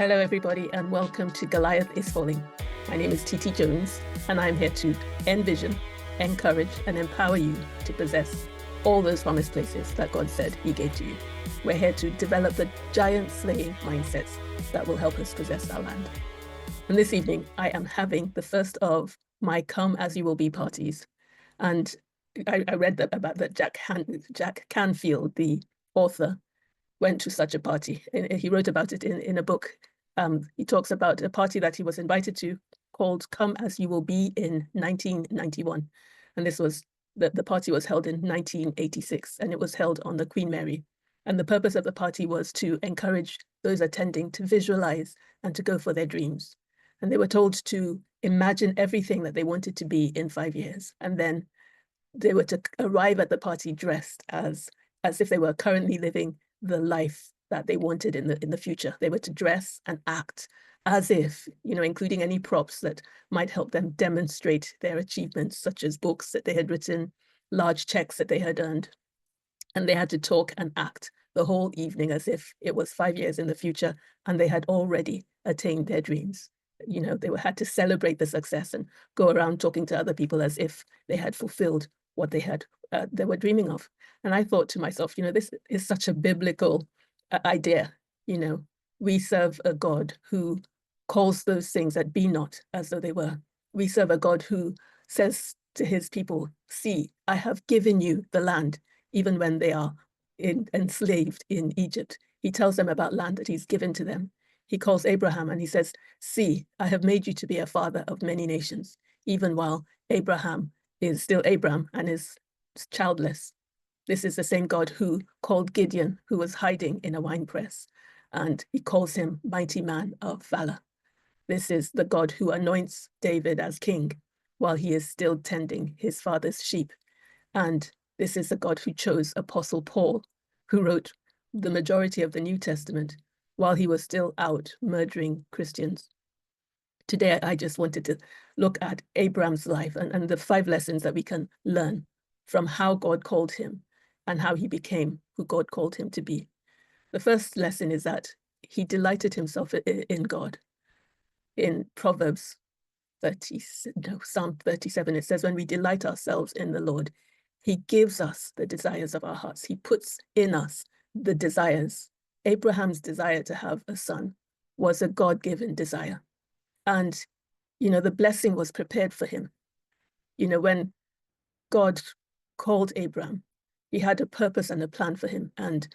Hello, everybody, and welcome to Goliath is Falling. My name is Titi Jones, and I'm here to envision, encourage, and empower you to possess all those promised places that God said He gave to you. We're here to develop the giant-slaying mindsets that will help us possess our land. And this evening, I am having the first of my Come As You Will Be parties. And I read about that Jack Canfield, the author, went to such a party. And he wrote about it in a book. He talks about a party that he was invited to called Come As You Will Be in 1991. And this was, the party was held in 1986, and it was held on the Queen Mary. And the purpose of the party was to encourage those attending to visualize and to go for their dreams. And they were told to imagine everything that they wanted to be in 5 years. And then they were to arrive at the party dressed as if they were currently living the life that they wanted in the future. They were to dress and act as if, including any props that might help them demonstrate their achievements, such as books that they had written, large checks that they had earned. And they had to talk and act the whole evening as if it was 5 years in the future and they had already attained their dreams. They had to celebrate the success and go around talking to other people as if they had fulfilled what they were dreaming of. And I thought to myself, this is such a biblical idea. We serve a God who calls those things that be not as though they were. We serve a God who says to his people, see, I have given you the land, even when they are enslaved in Egypt. He tells them about land that he's given to them. He calls Abraham and he says, see, I have made you to be a father of many nations, even while Abraham is still Abram and is childless. This is the same God who called Gideon, who was hiding in a winepress, and he calls him mighty man of valor. This is the God who anoints David as king while he is still tending his father's sheep. And this is the God who chose Apostle Paul, who wrote the majority of the New Testament while he was still out murdering Christians. Today, I just wanted to look at Abraham's life and the 5 lessons that we can learn from how God called him and how he became who God called him to be. The first lesson is that he delighted himself in God. In Proverbs Psalm 37, it says, when we delight ourselves in the Lord, he gives us the desires of our hearts. He puts in us the desires. Abraham's desire to have a son was a God-given desire. And, the blessing was prepared for him. When God called Abraham, he had a purpose and a plan for him. And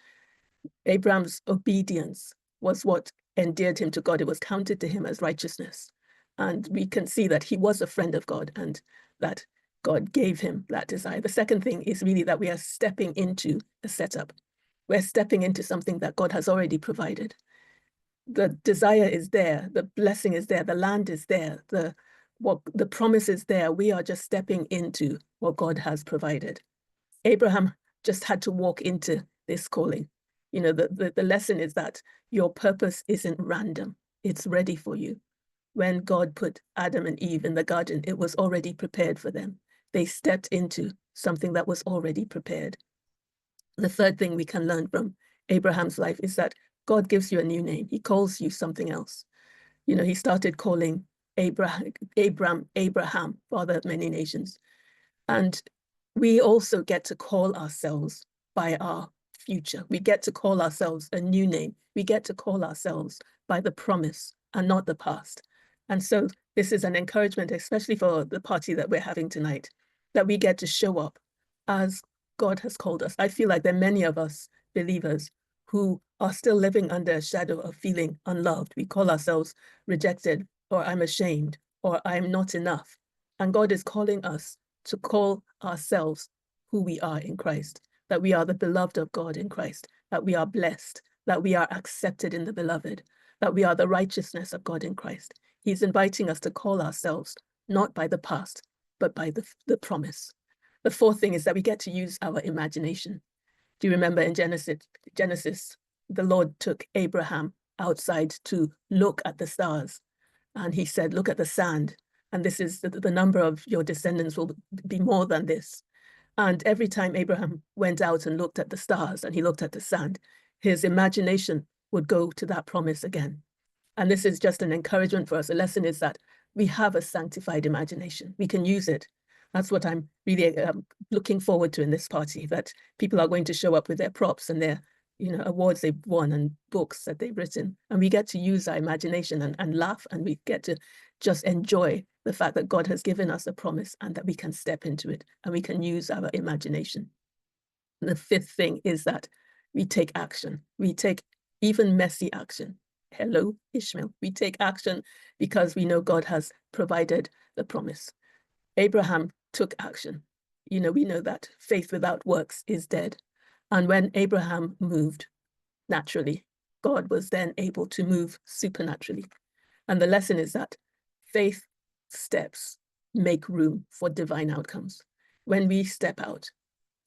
Abraham's obedience was what endeared him to God. It was counted to him as righteousness. And we can see that he was a friend of God and that God gave him that desire. The second thing is really that we are stepping into a setup. We're stepping into something that God has already provided. The desire is there, the blessing is there, the land is there, the promise is there. We are just stepping into what God has provided. Abraham just had to walk into this calling. The lesson is that your purpose isn't random. It's ready for you. When God put Adam and Eve in the garden, it was already prepared for them. They stepped into something that was already prepared. The third thing we can learn from Abraham's life is that God gives you a new name. He calls you something else. He started calling Abraham, father of many nations. And we also get to call ourselves by our future. We get to call ourselves a new name. We get to call ourselves by the promise and not the past. And so this is an encouragement, especially for the party that we're having tonight, that we get to show up as God has called us. I feel like there are many of us believers who are still living under a shadow of feeling unloved. We call ourselves rejected, or I'm ashamed, or I'm not enough. And God is calling us to call ourselves who we are in Christ, that we are the beloved of God in Christ, that we are blessed, that we are accepted in the beloved, that we are the righteousness of God in Christ. He's inviting us to call ourselves not by the past, but by the promise. The fourth thing is that we get to use our imagination. Do you remember in Genesis, the Lord took Abraham outside to look at the stars. And he said, look at the sand. And this is the number of your descendants will be more than this. And every time Abraham went out and looked at the stars and he looked at the sand, his imagination would go to that promise again. And this is just an encouragement for us. The lesson is that we have a sanctified imagination. We can use it. That's what I'm really looking forward to in this party, that people are going to show up with their props and their awards they've won and books that they've written. And we get to use our imagination and laugh, and we get to just enjoy the fact that God has given us a promise and that we can step into it and we can use our imagination. And the fifth thing is that we take action. We take even messy action. Hello, Ishmael. We take action because we know God has provided the promise. Abraham took action. We know that faith without works is dead. And when Abraham moved naturally, God was then able to move supernaturally. And the lesson is that faith steps make room for divine outcomes. When we step out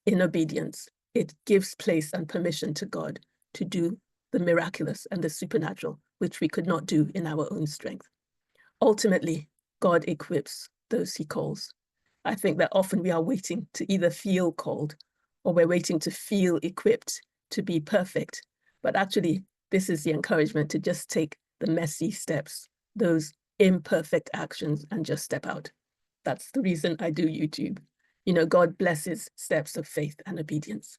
in obedience, it gives place and permission to God to do the miraculous and the supernatural, which we could not do in our own strength. Ultimately, God equips those he calls. I think that often we are waiting to either feel called or we're waiting to feel equipped to be perfect. But actually, this is the encouragement to just take the messy steps, those imperfect actions, and just step out. That's the reason I do YouTube. God blesses steps of faith and obedience.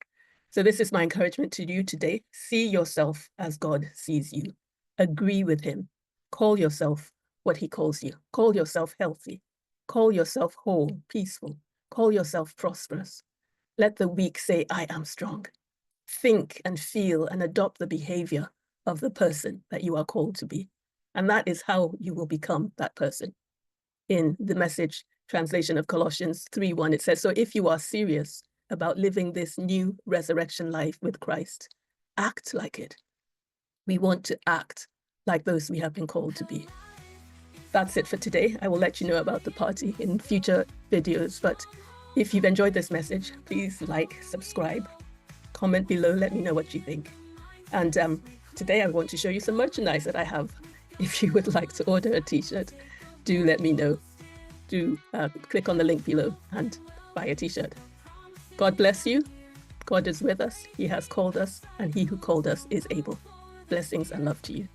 So this is my encouragement to you today. See yourself as God sees you. Agree with him. Call yourself what he calls you. Call yourself healthy. Call yourself whole, peaceful. Call yourself prosperous. Let the weak say, I am strong. Think and feel and adopt the behavior of the person that you are called to be. And that is how you will become that person. In the Message translation of Colossians 3:1, it says, so if you are serious about living this new resurrection life with Christ, act like it. We want to act like those we have been called to be. That's it for today. I will let you know about the party in future videos, but if you've enjoyed this message, please like, subscribe, comment below, let me know what you think. And today I want to show you some merchandise that I have. If you would like to order a t-shirt, do let me know. Do click on the link below and buy a t-shirt. God bless you. God is with us. He has called us, and he who called us is able. Blessings and love to you.